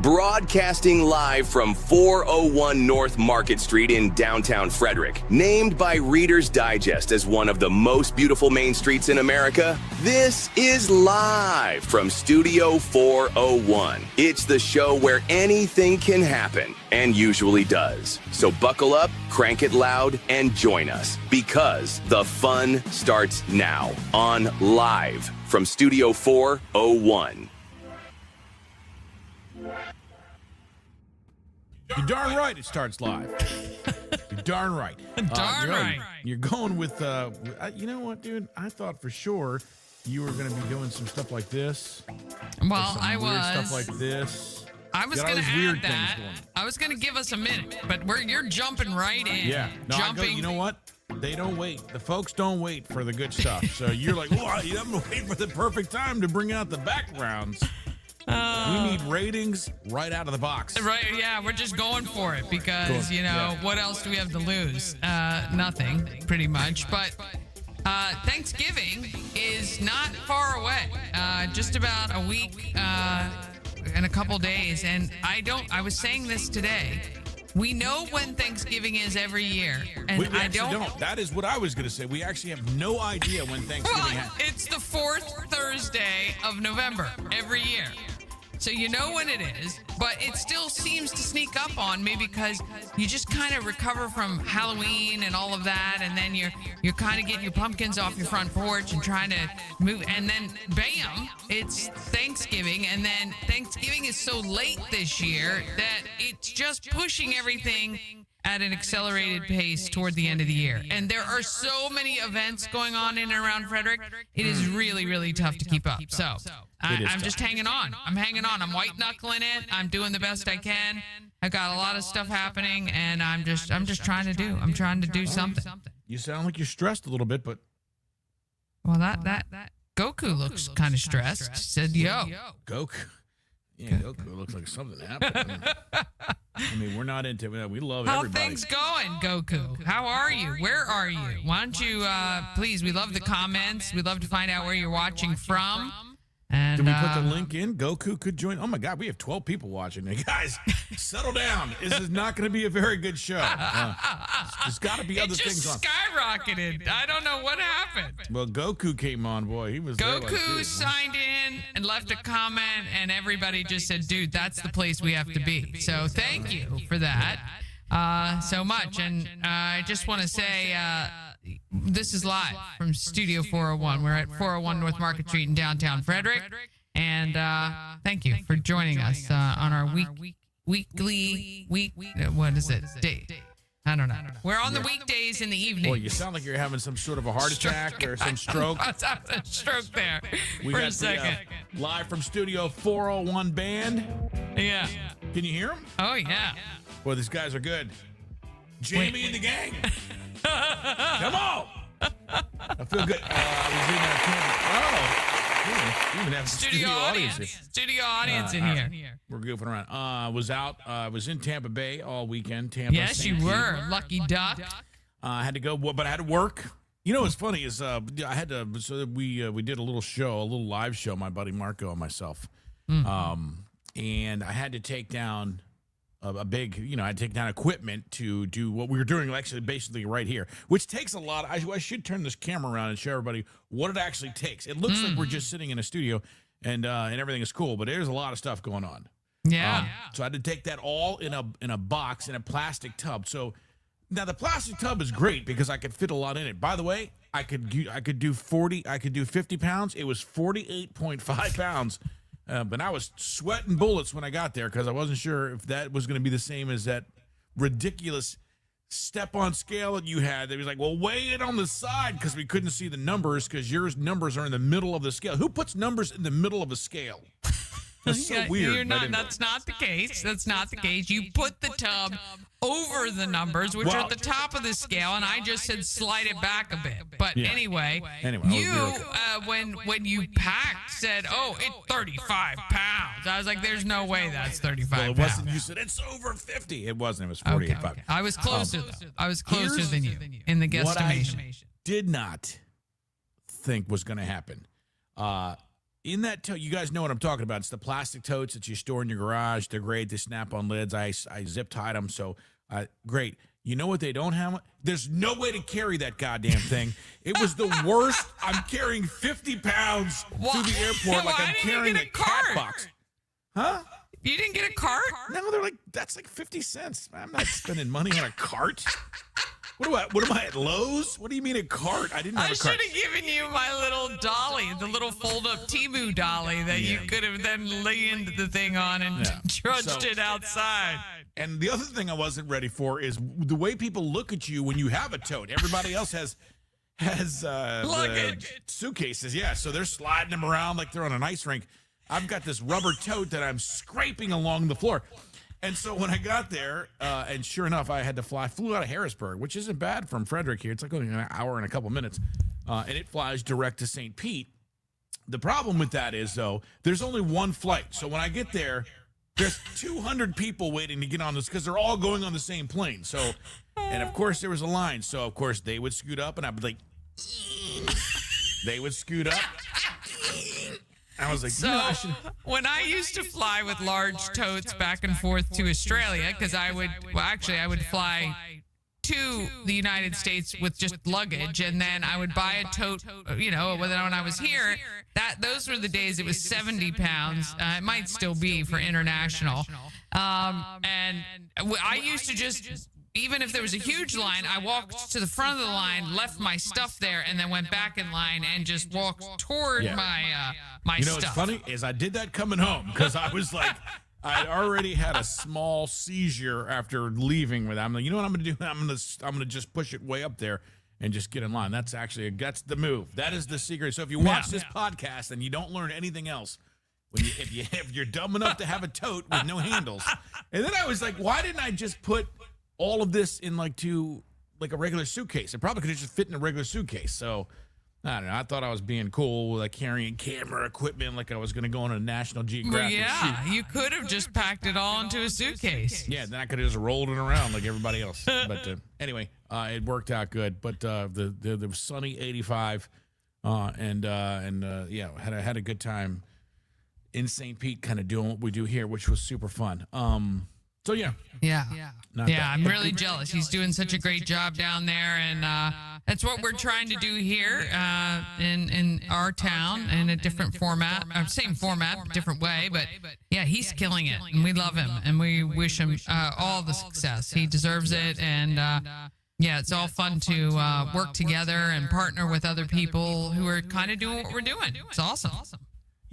Broadcasting live from 401 North Market Street in downtown Frederick. Named by Reader's Digest as one of the most beautiful main streets in America, this is live from Studio 401. It's the show where anything can happen, and usually does. So buckle up, crank it loud, and join us, because the fun starts now on Live from Studio 401. You're darn right it starts live. You're darn right. Darn right. You're going with, you know what, dude? I thought for sure you were going to be doing some stuff like this. Well, I weird was. Stuff like this. I was going to add that. I was going to give us a minute, but you're jumping right in. Yeah. No, you know what? They don't wait. The folks don't wait for the good stuff. So you're like, well, I'm going to wait for the perfect time to bring out the backgrounds. We need ratings right out of the box. Right, yeah, we're just going for it because, what else do we have to lose? Nothing, pretty much. But Thanksgiving is not far away. Just about a week and a couple days. And I was saying this today. We know when Thanksgiving is every year. And we actually don't. That is what I was going to say. We actually have no idea when Thanksgiving happens. It's the fourth Thursday of November every year. So you know when it is, but it still seems to sneak up on me because you just kind of recover from Halloween and all of that, and then you're kind of getting your pumpkins off your front porch and trying to move, and then bam, it's Thanksgiving, and then Thanksgiving is so late this year that it's just pushing everything at an accelerated pace toward the end of the year. And there are so many events going on in and around Frederick, it is really, really tough to keep up. So I'm just hanging on. I'm hanging on. I'm white knuckling it. I'm doing the best I can. I've got a lot of stuff happening, and I'm just trying to do something. You sound like you're stressed a little bit, but well, that Goku looks kind of stressed. Said, yo. Goku. Yeah, Goku looks like something happened. I mean, we're not into it. We love everybody. How things going, Goku? How are you? Where are you? Why don't you, please, we love the comments. We'd love to find out where you're watching from. And, did we put the link in? Goku could join. Oh, my God. We have 12 people watching. Hey, guys, settle down. This is not going to be a very good show. There's got to be other things on. It just skyrocketed. I don't know what happened. Well, Goku came on, boy. He was Goku signed in and left a comment, and everybody just said, dude, that's the place we have to be. So thank you for that so much. And I just want to say... this is live from Studio 401. We're at 401 North Market Street in downtown Frederick. And thank you for joining us on our weekly what is it? Day. I don't know. We're on the weekdays in the evening. Boy, you sound like you're having some sort of a heart attack or some stroke. I was having a stroke there we for got a second. Live from Studio 401 band. Yeah. Can you hear them? Oh, yeah. Boy, these guys are good. Jamie and the gang. Come on! I feel good. We even have studio audience. Studio audience in here. We're goofing around. I was in Tampa Bay all weekend. Tampa. Yes, you were. Lucky duck. I had to go, but I had to work. You know what's funny is I had to. So we did a little live show. My buddy Marco and myself, and I had to take down a big, I'd take down equipment to do what we were doing, actually, basically right here, which takes a lot. I should turn this camera around and show everybody what it actually takes. It looks like we're just sitting in a studio and everything is cool, but there's a lot of stuff going on. Yeah. So I had to take that all in a box, in a plastic tub. So now the plastic tub is great because I could fit a lot in it. By the way, I could do 50 pounds. It was 48.5 pounds. But I was sweating bullets when I got there because I wasn't sure if that was going to be the same as that ridiculous step-on scale that you had. They was like, well, weigh it on the side because we couldn't see the numbers because your numbers are in the middle of the scale. Who puts numbers in the middle of a scale? That's so weird. That's not the case. That's not the case. You put the tub over the numbers, which are at the top of the scale, and I just said slide it back a bit. But anyway, you when you packed said, "Oh, it's 35 pounds." I was like, "There's no way that's 35 pounds." It wasn't. You said it's over 50. It wasn't. It was 48. Okay. I was closer though. I was closer than you in the guesstimation. What I did not think was going to happen. in that tote, you guys know what I'm talking about. It's the plastic totes that you store in your garage. They're great. They snap on lids. I zip tied them, so great. You know what they don't have? There's no way to carry that goddamn thing. It was the worst. I'm carrying 50 pounds through the airport like I'm carrying a cat box. Huh? You didn't get a cart? No, that's like 50 cents. I'm not spending money on a cart. What am I at Lowe's? What do you mean a cart? I didn't have a cart. I should have given you my little dolly, the little fold-up Temu dolly that you could have then leaned the thing on and trudged it outside. And the other thing I wasn't ready for is the way people look at you when you have a tote. Everybody else has luggage, suitcases. Yeah, so they're sliding them around like they're on an ice rink. I've got this rubber tote that I'm scraping along the floor. And so when I got there, and sure enough, I had to flew out of Harrisburg, which isn't bad from Frederick here. It's like only an hour and a couple minutes. And it flies direct to St. Pete. The problem with that is, though, there's only one flight. So when I get there, there's 200 people waiting to get on this because they're all going on the same plane. So, and of course, there was a line. So, of course, they would scoot up, and I'd be like, they would scoot up. I was like, when I used to fly with large totes back and forth to Australia, because I would fly to the United States with just luggage, and then I would buy a tote, when I was here, those were the days it was 70 pounds. It might still be for international. And I used to just, even if there was a huge line, I walked to the front of the line, left my stuff there, and then went back in line and just walked toward my stuff. What's funny is I did that coming home because I was like, I already had a small seizure after leaving with that. I'm like, you know what I'm going to do? I'm going to just push it way up there and just get in line. That's the move. That is the secret. So if you watch this podcast and you don't learn anything else, if you're dumb enough to have a tote with no handles, and then I was like, why didn't I just put all of this in like a regular suitcase? It probably could have just fit in a regular suitcase. So I don't know. I thought I was being cool, like carrying camera equipment, like I was going to go on a National Geographic shoot. You could have just packed it all into a suitcase. Yeah, then I could have just rolled it around like everybody else. But anyway, it worked out good. But the sunny 85, had a good time in St. Pete, kind of doing what we do here, which was super fun. So yeah. I'm really jealous. He's doing such a great job down there, and that's what we're trying to do here in our town in a different format, same format, different way. But yeah, he's killing it, and we love him, and we wish him all the success. He deserves it, and it's all fun to work together and partner with other people who are kind of doing what we're doing. It's awesome.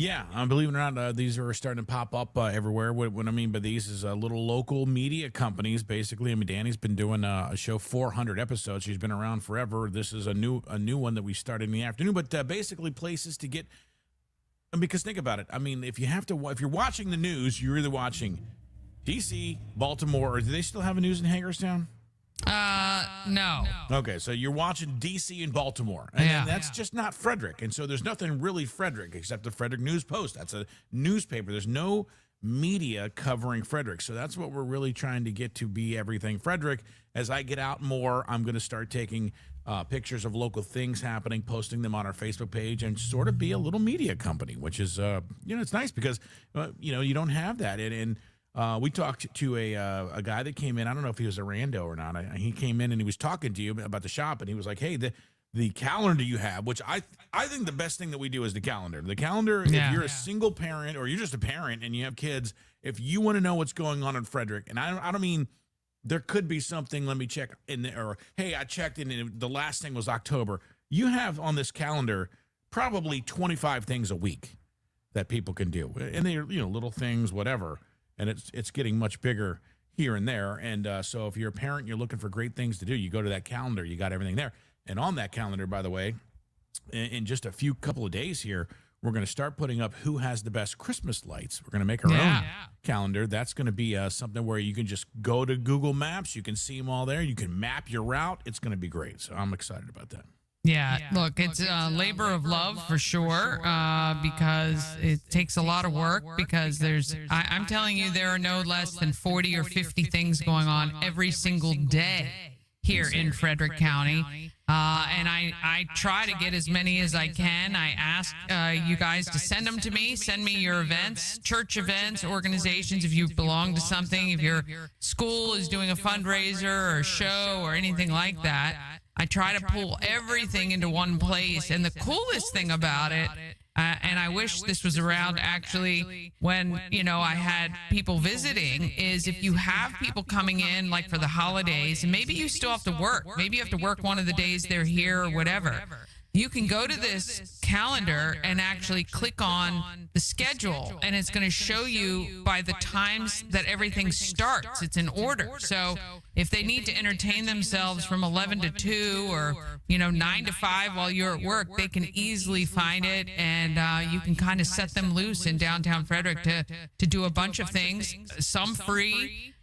Yeah, believe it or not, these are starting to pop up everywhere. What I mean by these is little local media companies, basically. I mean, Danny's been doing a show 400 episodes. She's been around forever. This is a new one that we started in the afternoon. But basically, places to get. Because think about it. I mean, if you're watching the news, you're either watching D.C., Baltimore, or do they still have a news in Hagerstown? No. Okay, so you're watching D.C. and Baltimore, and that's just not Frederick. And so there's nothing really Frederick except the Frederick News Post. That's a newspaper. There's no media covering Frederick. So that's what we're really trying to get to be everything Frederick. As I get out more, I'm going to start taking pictures of local things happening, posting them on our Facebook page, and sort of be a little media company, which is, it's nice because, you don't have that. And we talked to a guy that came in. I don't know if he was a rando or not. He came in and he was talking to you about the shop, and he was like, hey, the calendar you have, which I think the best thing that we do is the calendar. The calendar, if you're a single parent or you're just a parent and you have kids, if you want to know what's going on in Frederick, and I don't mean there could be something, let me check in there, or hey, I checked and the last thing was October. You have on this calendar probably 25 things a week that people can do. And they're, little things, whatever. And it's getting much bigger here and there. And so if you're a parent, you're looking for great things to do, you go to that calendar, you got everything there. And on that calendar, by the way, in just a couple of days here, we're going to start putting up who has the best Christmas lights. We're going to make our own calendar. That's going to be something where you can just go to Google Maps. You can see them all there. You can map your route. It's going to be great. So I'm excited about that. Yeah, look, it's a labor of love for sure, because it takes a lot of work, because I'm telling you, there are no less than 40 or 50 things going on every single day here in Frederick County. And I try to get as many as I can. I ask you guys to send them to me. Send me your events, church events, organizations, if you belong to something, if your school is doing a fundraiser or a show or anything like that. I try to pull everything into one place. And the coolest thing about it, and I wish this was around actually when, I had people visiting, is if you have people coming in like for the holidays, and maybe you still have to work. Maybe you have to work one of the days they're here or whatever. You can go to this calendar and actually click on the schedule, and it's going to show you by the times that everything starts. It's in order. So if they need to entertain themselves from 11 to 2 or, 9 to 5 while you're at work, they can easily find it, and you can kind of set them loose in downtown Frederick to do a bunch of things, some free.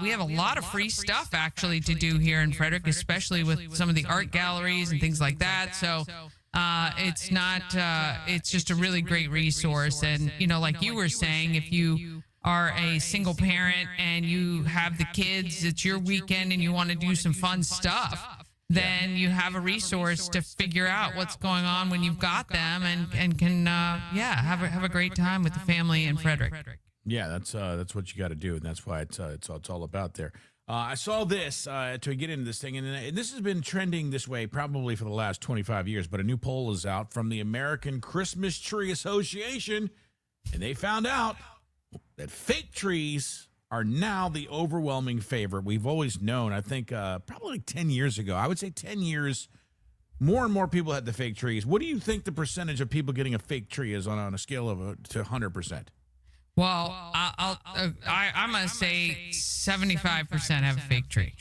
We have a lot of free stuff actually to do here in Frederick, especially with some of the art galleries and things like that. So it's just a really great resource. And, like you were saying, if you are a single parent and you have the kids, it's your weekend and you want to do some fun stuff, then you have a resource to figure out what's going on when you've got them and can, have a great time with the family in Frederick. Yeah, that's what you got to do, and that's why it's all about there. I saw this to get into this thing, and this has been trending this way probably for the last 25 years. But a new poll is out from the American Christmas Tree Association, and they found out that fake trees are now the overwhelming favorite. We've always known. I think probably like 10 years ago, I would say 10 years. More and more people had the fake trees. What do you think the percentage of people getting a fake tree is on a scale of to 100%? Well, I'm going to say 75% have a fake tree.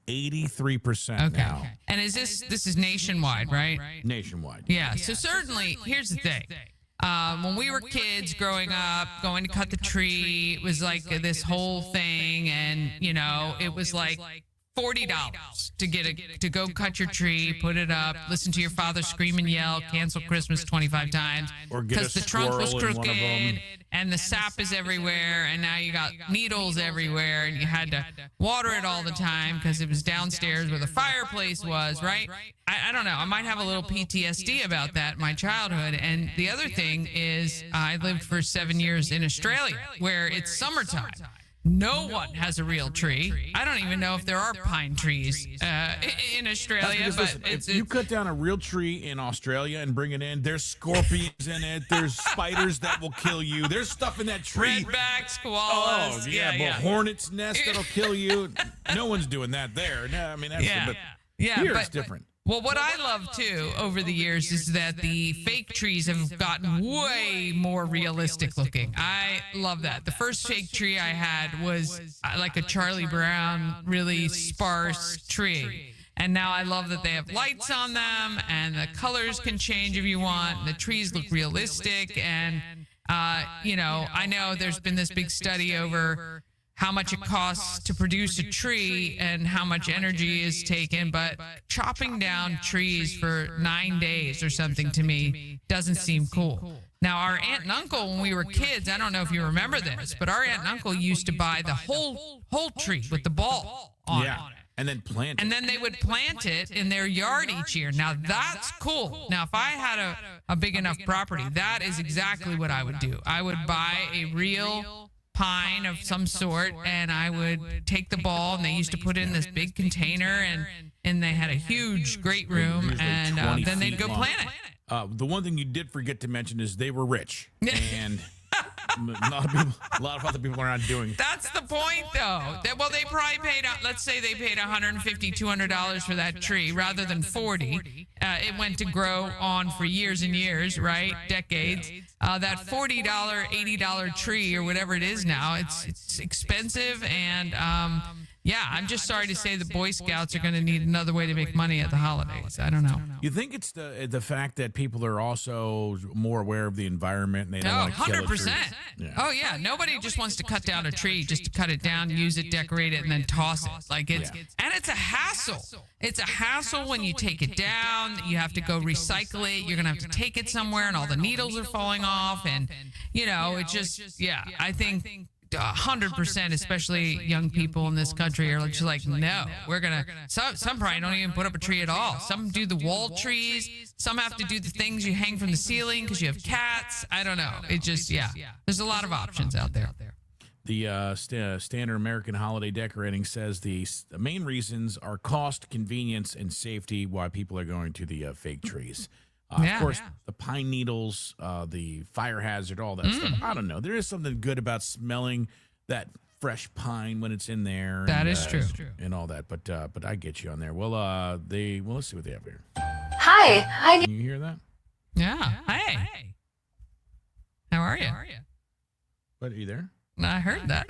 83% now. And this is nationwide, right? Nationwide. Yeah. So certainly, here's the thing. When we were kids growing up, going to cut the tree, it was like this whole thing. And, it was like $40 to go cut your tree, put it up, listen to your father scream and yell, cancel Christmas 25 times, or because the trunk was crooked and the sap is everywhere, and now you got needles everywhere, and you had to water it all the time because it was downstairs where the fireplace was, right? I don't know. I might have a little PTSD about that in my childhood. And the other thing is I lived for 7 years in Australia where it's summertime. No one has a real tree. I don't even know if there are pine trees in Australia. But if you cut down a real tree in Australia and bring it in, there's scorpions in it. There's spiders that will kill you. There's stuff in that tree. Redbacks, koalas. Oh, yeah. Hornet's nest that'll kill you. No one's doing that there. No, I mean, that's here it's different. Well, what I love, too, over the years is that the fake trees have gotten way more realistic looking. I love that. The first fake tree I had was like a Charlie Brown, really sparse tree. And now I love that they have lights on them and the colors can change if you want. And the trees look realistic. And, I know there's been this big study over how much it costs to produce a tree and how much energy is taken, but chopping down trees for 9 days or something to me doesn't seem cool. Now, our aunt and uncle, when we were kids, I don't know if you remember this, but our aunt and uncle used to buy the whole tree with the ball on it. And then plant it. And then they would plant it in their yard each year. Now, that's cool. Now, if I had a big enough property, that is exactly what I would do. I would buy a real pine of some sort, and I would take the ball, and they used to put it in this big container, and they had a huge, great room, and then they'd go plant it. The one thing you did forget to mention is they were rich, and a lot of other people are not doing it. That's the point, though. Well, they probably paid, let's say they paid $150, $200 for that tree rather than $40. It went to grow on for years and years, right? Decades. That $40, $80 tree or whatever it is now, it's expensive, and I'm just sorry to say the Boy Scouts are going to need another way to make money at the holidays. I don't know. You think it's the fact that people are also more aware of the environment and they don't want to kill a tree? 100%. Yeah. Oh, yeah. Nobody just wants to cut down a tree just to cut it down, use it, decorate it, and then toss it. And it's a hassle. It's a hassle when you take it down. You have to go recycle it. You're going to have to take it somewhere, and all the needles are falling off. And, it just, I think 100%, especially young people in this country, are just like, no, we're gonna. Some probably don't even put up a tree at all. Some do the wall trees. Some have to do the things you hang from the ceiling because you have cats. I don't know. It just, there's a lot of options out there. The Standard American Holiday Decorating says the main reasons are cost, convenience, and safety why people are going to the fake trees. Of course, the pine needles, the fire hazard, all that stuff. I don't know. There is something good about smelling that fresh pine when it's in there. That is true. And all that. But I get you on there. Well, let's see what they have here. Hi. Can you hear that? Yeah. Hey. How are you? But are you there? I heard that.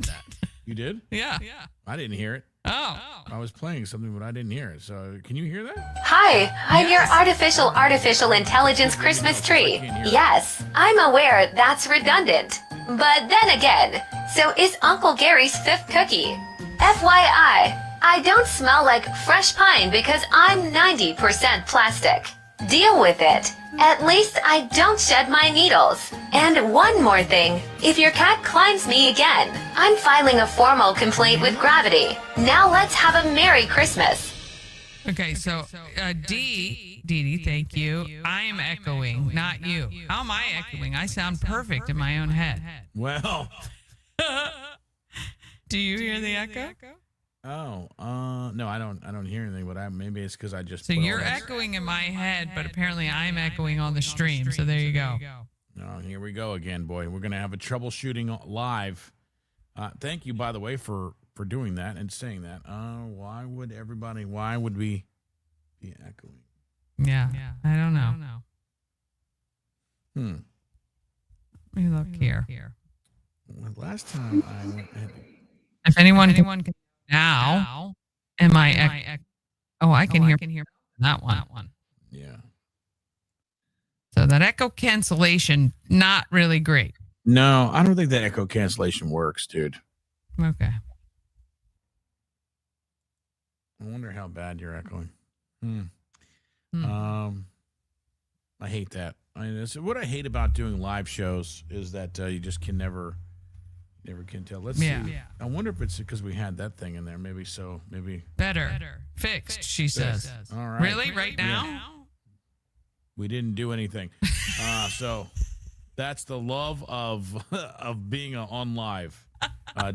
You did? Yeah. I didn't hear it. Oh. I was playing something, but I didn't hear it. So, can you hear that? Hi, I'm your artificial intelligence Christmas tree. Yes, I'm aware that's redundant. But then again, so is Uncle Gary's fifth cookie. FYI, I don't smell like fresh pine because I'm 90% plastic. Deal with it. At least I don't shed my needles. And one more thing, if your cat climbs me again, I'm filing a formal complaint with Gravity. Now let's have a Merry Christmas. Okay, so Dee Dee, thank you. I'm echoing, not you. How am I echoing? I sound perfect in my own head. Well. Do you hear the echo? Oh, no, I don't hear anything, but maybe it's because I just. So you're echoing in my head, but apparently I'm echoing on the stream. So there you go. Oh, here we go again, boy. We're gonna have a troubleshooting live. Thank you, by the way, for doing that and saying that. Why would we be echoing? Yeah, I don't know. Let me look here. Well, last time I went. If anyone can now, am I? I can hear that one. Yeah. So that echo cancellation, not really great. No, I don't think that echo cancellation works, dude. Okay. I wonder how bad you're echoing. I hate that. What I hate about doing live shows is that you just can never can tell. Let's see. I wonder if it's because we had that thing in there. Maybe better. Fixed, she says. All right. Really? Right now? Yeah. We didn't do anything. So that's the love of being on live.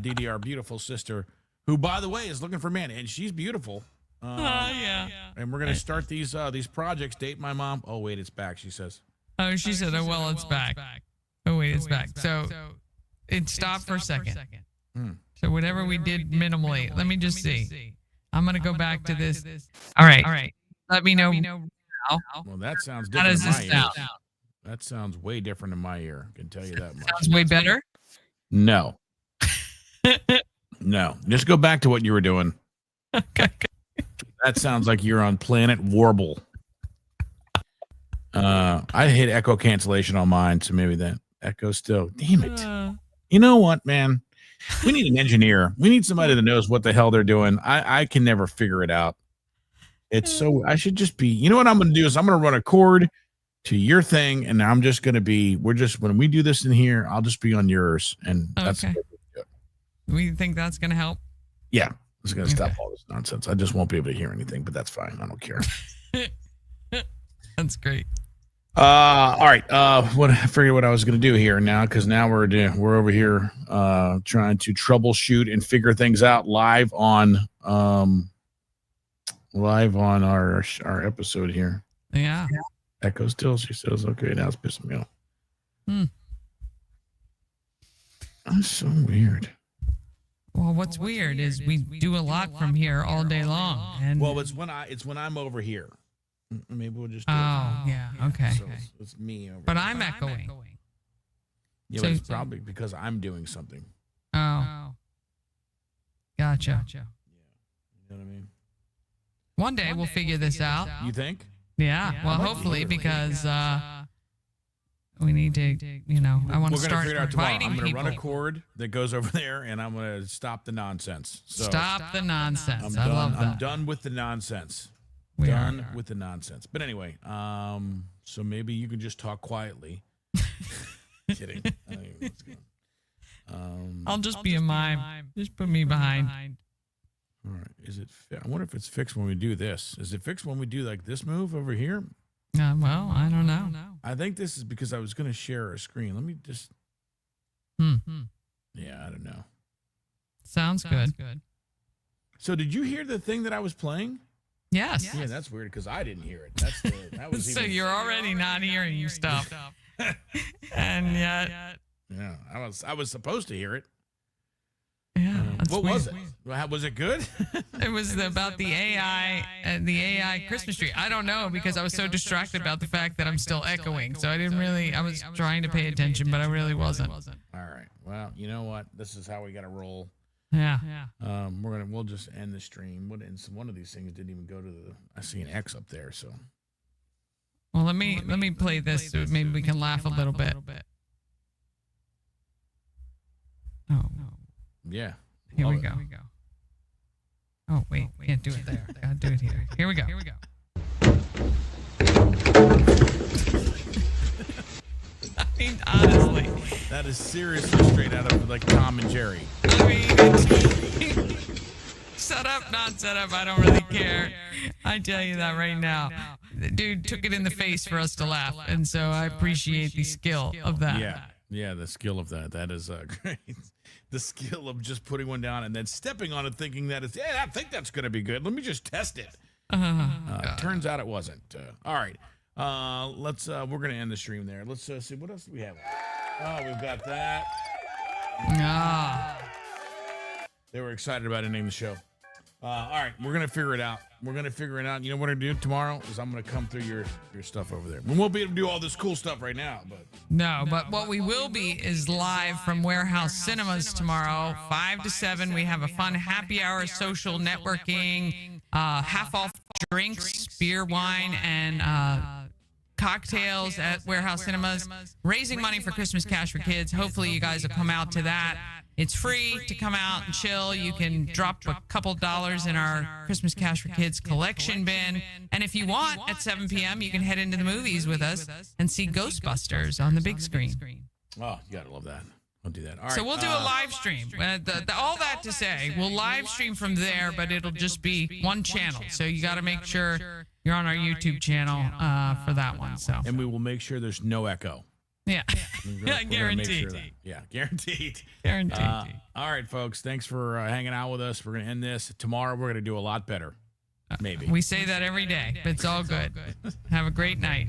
Dee Dee, our beautiful sister, who, by the way, is looking for man, and she's beautiful. Yeah. And we're gonna start these projects. Date my mom. Oh wait, it's back. She says. Oh, she said, it's back. Oh wait, it's back. So it stopped for a second. So whatever we did minimally, let me just see. I'm gonna go back to this. All right. Let me know. Well, that sounds How different. does this sound? That sounds way different in my ear. I can tell you that much. Sounds way better. No. No. Just go back to what you were doing. Okay. That sounds like you're on Planet Warble. I hit echo cancellation on mine, so maybe that echo still. Damn it. You know what, man? We need an engineer. We need somebody that knows what the hell they're doing. I can never figure it out. It's so I should just be, you know what I'm going to do is I'm going to run a cord to your thing, and I'm just going to be, when we do this in here, I'll just be on yours. And that's okay. We think that's going to help? Yeah. It's going to stop all this nonsense. I just won't be able to hear anything, but that's fine. I don't care. That's great. All right. I figured what I was going to do here now, because now we're over here trying to troubleshoot and figure things out live on our episode here. Yeah. Echo still. She says, okay, now it's pissing me off. That's so weird. Well, what's weird is we do a lot from here all day long. And it's when I'm over here. Maybe we'll just. Okay. So it's me over. But here. I'm echoing. Yeah, but it's probably because I'm doing something. Oh. Gotcha. Yeah. You know what I mean? One day we'll figure this out. You think? Yeah. Well, hopefully, because we need to, I want to start inviting I'm going to people. run a cord that goes over there, and I'm going to stop the nonsense. So Stop the nonsense. I love that. I'm done with the nonsense. We done are. with the nonsense. But anyway, so maybe you can just talk quietly. Kidding. I don't even know what's going I'll just be a mime. Just put me behind. All right. Is it? I wonder if it's fixed when we do this. Is it fixed when we do like this move over here? Well, I don't know. I think this is because I was going to share a screen. Let me just. Yeah, I don't know. Sounds good. So, did you hear the thing that I was playing? Yes. Yeah, that's weird because I didn't hear it. That was. So even, you're already not hearing stuff. And yet. Yeah, I was supposed to hear it. Yeah. What was it? Was it good? It was about the AI Christmas tree. I don't know because I was so distracted about the fact that I'm still echoing. So I didn't really. I was trying to pay attention, but I really wasn't. All right. Well, you know what? This is how we got to roll. Yeah. We'll just end the stream. One of these things didn't even go to the. I see an X up there. So. Well, let me play this so maybe we can laugh a little bit. Oh. Yeah. Here we go. Oh, wait. Can't do it there. Gotta do it here. Here we go. I mean, honestly. That is seriously straight out of like Tom and Jerry. I mean, set up, not set up. I don't really care. I tell you that right now. The dude took it in the face for us to laugh. And so I appreciate the skill of that. Yeah, the skill of that. That is great. The skill of just putting one down and then stepping on it thinking that it's, I think that's going to be good. Let me just test it. Turns out it wasn't. All right. We're going to end the stream there. Let's see. What else do we have? Oh, we've got that. They were excited about ending the show. All right. We're going to figure it out. You know what we're going to do tomorrow is I'm going to come through your stuff over there. We won't be able to do all this cool stuff right now, but. No, but what we will be is live from Warehouse Cinemas tomorrow, 5 to 7. We have a fun happy hour social networking, half off drinks, beer, wine, and cocktails at Warehouse Cinemas, raising money for Christmas Cash for Kids. Hopefully you guys will come out to that. It's free to come out and chill. You can drop a couple dollars in our Christmas Cash for Kids collection bin. And if you want, at 7 p.m., you can head into the movies with us and see Ghostbusters on the big screen. Oh, you gotta love that. I'll do that. All right. So we'll do a live stream. All that to say, we'll live stream from there, but it'll just be one channel. So you got to make sure you're on our YouTube channel for that one. So. And we will make sure there's no echo. Yeah. Guaranteed. Sure yeah, guaranteed. Guaranteed. All right, folks. Thanks for hanging out with us. We're going to end this. Tomorrow, we're going to do a lot better. Maybe. We say that every day, but it's all good. Have a great night.